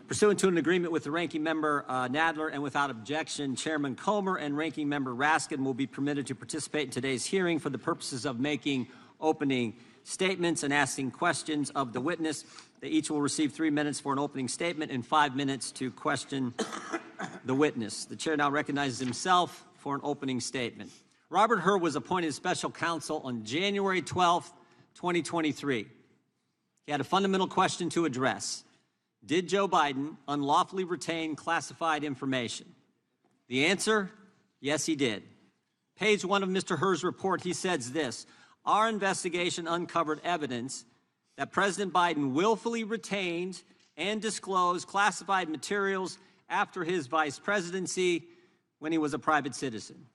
Pursuant to an agreement with the Ranking Member Nadler and without objection, Chairman Comer and Ranking Member Raskin will be permitted to participate in today's hearing for the purposes of making opening statements and asking questions of the witness. They each will receive 3 minutes for an opening statement and 5 minutes to question the witness. The chair now recognizes himself for an opening statement. Robert Hur was appointed special counsel on January 12, 2023. He had a fundamental question to address. Did Joe Biden unlawfully retain classified information? The answer, yes, he did. Page 1 of Mr. Hur's report, he says this: our investigation uncovered evidence that President Biden willfully retained and disclosed classified materials after his vice presidency when he was a private citizen.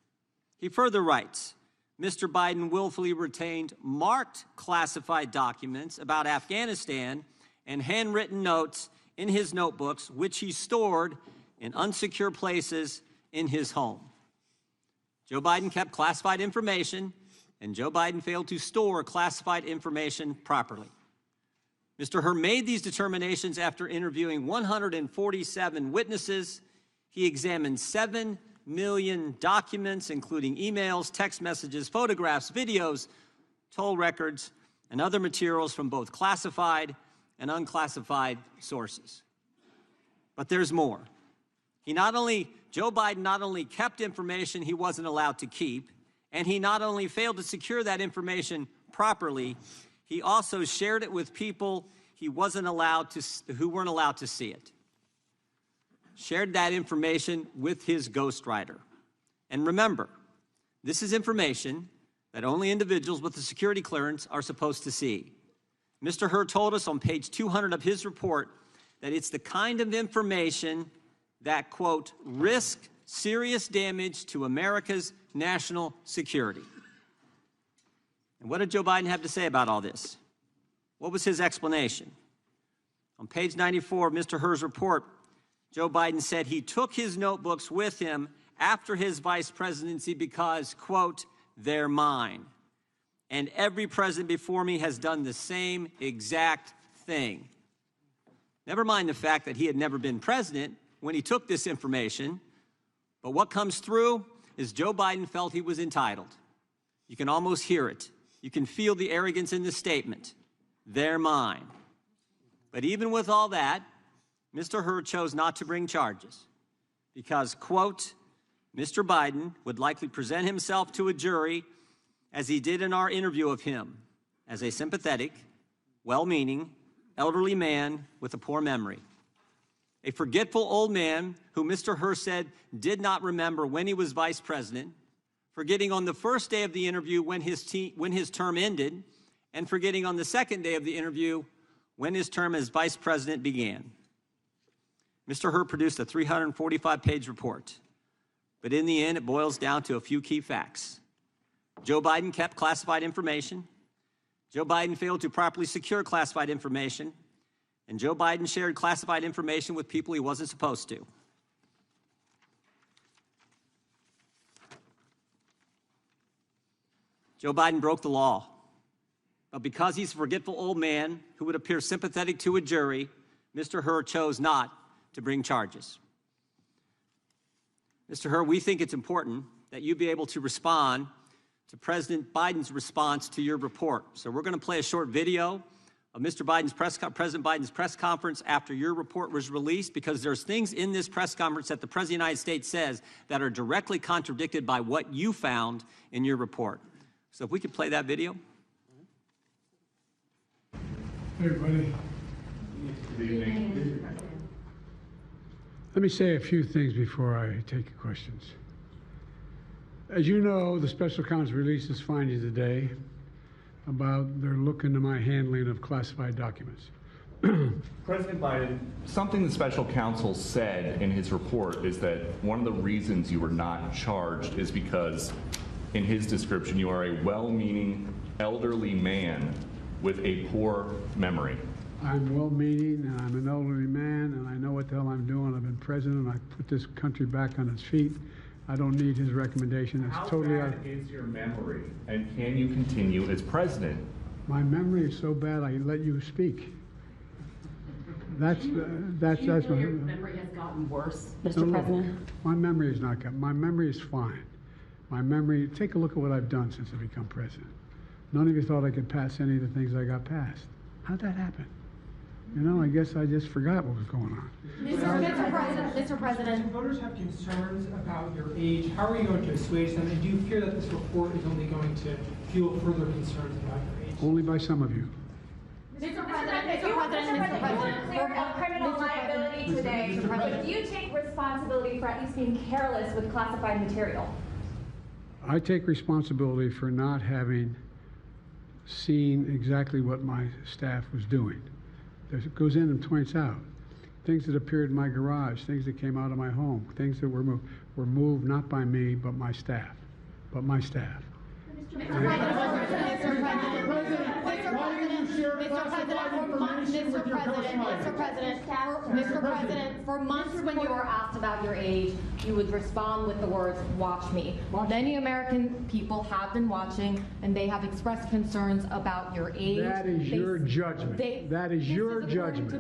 He further writes, Mr. Biden willfully retained marked classified documents about Afghanistan and handwritten notes in his notebooks, which he stored in unsecure places in his home. Joe Biden kept classified information, and Joe Biden failed to store classified information properly. Mr. Hur made these determinations after interviewing 147 witnesses. He examined 7 million documents, including emails, text messages, photographs, videos, toll records, and other materials from both classified and unclassified sources. But there's more. Joe Biden not only kept information he wasn't allowed to keep, and he not only failed to secure that information properly, he also shared it with people who weren't allowed to see it. Shared that information with his ghostwriter. And remember, this is information that only individuals with a security clearance are supposed to see. Mr. Hur told us on page 200 of his report that it's the kind of information that, quote, risk serious damage to America's national security. And what did Joe Biden have to say about all this? What was his explanation? On page 94 of Mr. Hur's report, Joe Biden said he took his notebooks with him after his vice presidency because, quote, they're mine. And every president before me has done the same exact thing. Never mind the fact that he had never been president when he took this information, but what comes through is Joe Biden felt he was entitled. You can almost hear it. You can feel the arrogance in the statement. They're mine. But even with all that, Mr. Hur chose not to bring charges because, quote, Mr. Biden would likely present himself to a jury as he did in our interview of him, as a sympathetic, well-meaning, elderly man with a poor memory. A forgetful old man who Mr. Hur said did not remember when he was vice president, forgetting on the first day of the interview when his term ended, and forgetting on the second day of the interview when his term as vice president began. Mr. Hur produced a 345-page report, but in the end, it boils down to a few key facts. Joe Biden kept classified information. Joe Biden failed to properly secure classified information. And Joe Biden shared classified information with people he wasn't supposed to. Joe Biden broke the law. But because he's a forgetful old man who would appear sympathetic to a jury, Mr. Hur chose not to bring charges. Mr. Hur, we think it's important that you be able to respond to President Biden's response to your report. So we're going to play a short video of President Biden's press conference after your report was released, because there's things in this press conference that the President of the United States says that are directly contradicted by what you found in your report. So if we could play that video. Hey, everybody. Good evening. Let me say a few things before I take your questions. As you know, the special counsel released his findings today about their look into my handling of classified documents. President Biden, something the special counsel said in his report is that one of the reasons you were not charged is because, in his description, you are a well-meaning elderly man with a poor memory. I'm well-meaning, and I'm an elderly man, and I know what the hell I'm doing. I've been president, and I put this country back on its feet. I don't need his recommendation. It's totally out. How bad is your memory, and can you continue as president? My memory is so bad I let you speak. That's Do you my feel your memory has gotten worse, Mr. No, President? my memory is not good. My memory is fine. My memory, take a look at what I've done since I become president. None of you thought I could pass any of the things I got passed. How'd that happen? You know, I guess I just forgot what was going on. Mr. President. Voters have concerns about your age. How are you going to assuage them? And do you fear that this report is only going to fuel further concerns about your age? Only by some of you. Mr. President, for criminal liability today, but do you take responsibility for at least being careless with classified material? I take responsibility for not having seen exactly what my staff was doing. It goes in and points out things that appeared in my garage, things that came out of my home, things that were moved not by me, but my staff. Mr. President, for months when you were asked about your age, you would respond with the words, "Watch me." Many American people have been watching, and they have expressed concerns about your age. That is your judgment. That is your judgment.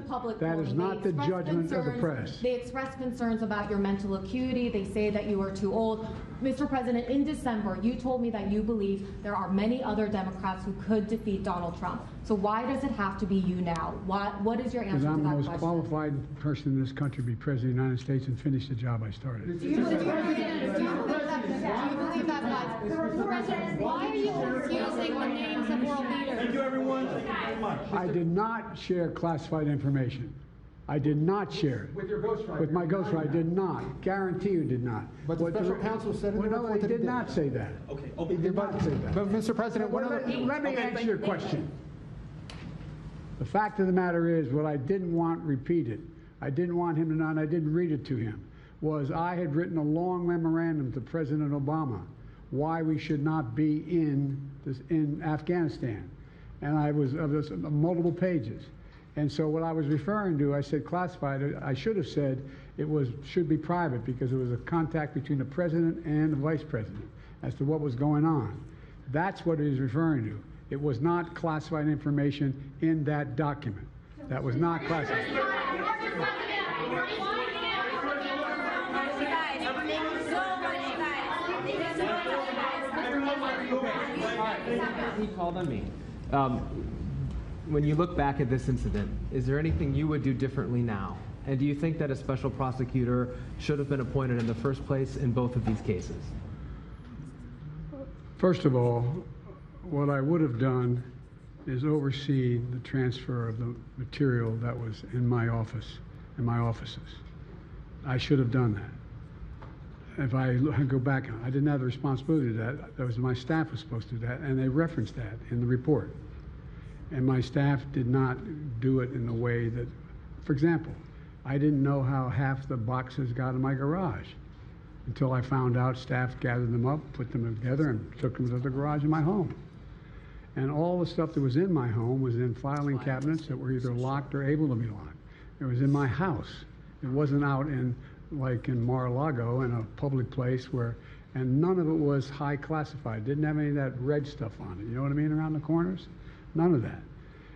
That is not the judgment of the press. They express concerns about your mental acuity. They say that you are too old. Mr. President, in December, you told me that you believe there are many other Democrats who could defeat Donald Trump. So why does it have to be you now? What is your answer Because to I'm the that most question? qualified person in this country to be president of the United States and finish the job I started. Do you believe that, guys? Why are you confusing the names of world leaders? Thank you, everyone. I did not share classified information. I did not share it. With your ghostwriter. With my ghostwriter, I did not. Guarantee you did not. But the special counsel said in the no, report they that he did not say that. Okay. He did not say that. But Mr. President, Let me answer your question. The fact of the matter is, what I didn't want repeated, I didn't want him to know, and I didn't read it to him, was I had written a long memorandum to President Obama why we should not be in Afghanistan. And I was multiple pages. And so what I was referring to, I said classified. I should have said it should be private because it was a contact between the president and the vice president as to what was going on. That's what he was referring to. It was not classified information in that document. That was not classified. He called on me. When you look back at this incident, is there anything you would do differently now? And do you think that a special prosecutor should have been appointed in the first place in both of these cases? First of all, what I would have done is oversee the transfer of the material that was in my office, in my offices. I should have done that. If I go back, I didn't have the responsibility to do that. That was my staff was supposed to do that, and they referenced that in the report. And my staff did not do it in the way that, for example, I didn't know how half the boxes got in my garage until I found out staff gathered them up, put them together, and took them to the garage in my home. And all the stuff that was in my home was in filing cabinets that were either locked or able to be locked. It was in my house. It wasn't out in, like in Mar-a-Lago, in a public place where, and none of it was high classified. Didn't have any of that red stuff on it. You know what I mean, around the corners? None of that.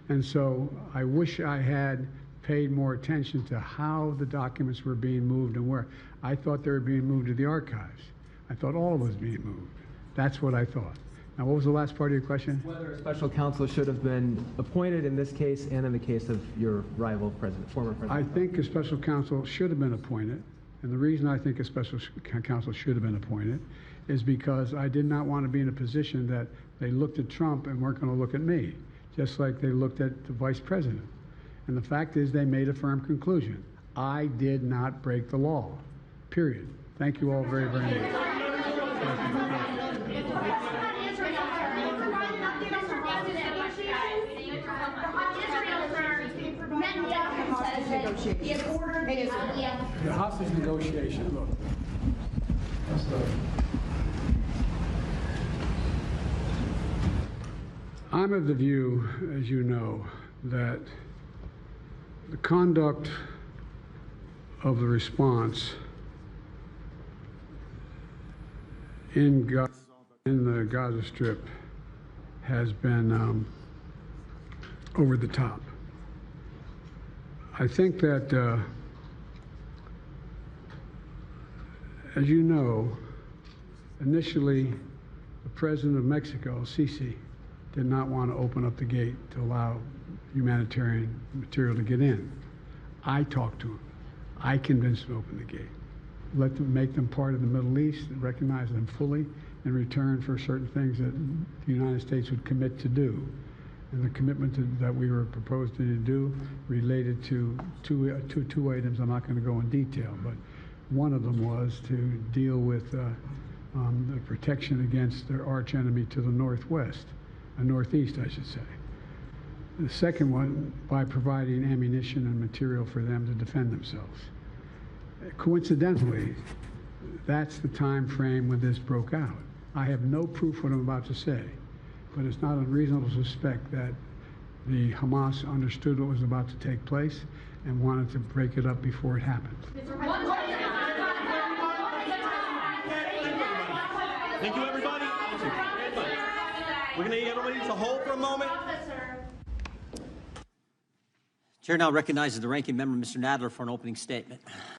And so I wish I had paid more attention to how the documents were being moved and where. I thought they were being moved to the archives. I thought all of it was being moved. That's what I thought. Now, what was the last part of your question? Whether a special counsel should have been appointed in this case and in the case of your rival president, former president. I think a special counsel should have been appointed. And the reason I think a special counsel should have been appointed is because I did not want to be in a position that they looked at Trump and weren't going to look at me, just like they looked at the vice president. And the fact is they made a firm conclusion. I did not break the law, period. Thank you all very, very much. The hostage negotiation, look. I'm of the view, as you know, that the conduct of the response in the Gaza Strip has been over the top. I think that, as you know, initially, the president of Mexico, Sisi, did not want to open up the gate to allow humanitarian material to get in. I talked to him. I convinced him to open the gate. Let them make them part of the Middle East and recognize them fully in return for certain things that the United States would commit to do. And the commitment that we were proposing to do related to two items. I'm not going to go in detail, but one of them was to deal with the protection against their arch enemy to the northwest, northeast, I should say. The second one, by providing ammunition and material for them to defend themselves. Coincidentally, that's the time frame when this broke out. I have no proof what I'm about to say, but it's not unreasonable to suspect that the Hamas understood what was about to take place and wanted to break it up before it happened. Thank you, everybody. We're going to need everybody to hold for a moment. Chair now recognizes the ranking member, Mr. Nadler, for an opening statement.